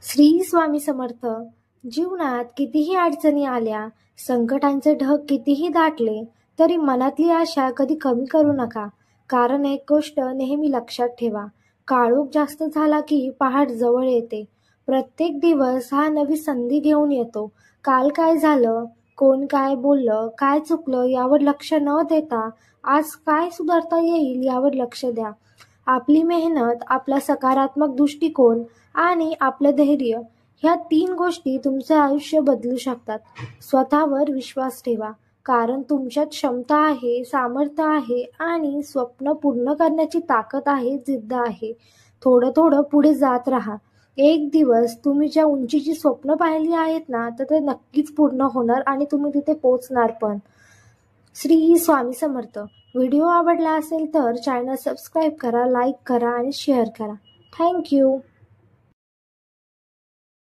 श्री स्वामी समर्थ. जीवनात कितीही अडचणी आल्या, संकटांचे ढग कितीही दाटले, तरी मनातली आशा कधी कमी करू नका. कारण एक गोष्ट नेहमी लक्षात ठेवा, काळोख जास्त झाला की पहाट जवळ येते. प्रत्येक दिवस हा नवी संधी घेऊन येतो. काल काय झालं, कोण काय बोललं, काय चुकलं यावर लक्ष न देता आज काय सुधारता येईल यावर लक्ष द्या. आपली मेहनत, आपला सकारात्मक दृष्टिकोन आणि आपलं धैर्य, ह्या 3 गोष्टी तुमचे आयुष्य बदलू शकतात. स्वतःवर विश्वास ठेवा, कारण तुमच्यात क्षमता आहे, सामर्थ्य आहे आणि स्वप्न पूर्ण करण्याची ताकद आहे, जिद्द आहे. थोडं थोडं पुढे जात राहा. एक दिवस तुम्ही ज्या उंचीची स्वप्न पाहिली आहेत ना, तर ते नक्कीच पूर्ण होणार आणि तुम्ही तिथे पोहोचणार पण. श्री स्वामी समर्थ. व्हिडिओ आवडला असेल तर चॅनल सबस्क्राईब करा, लाईक करा आणि शेअर करा. थँक्यू.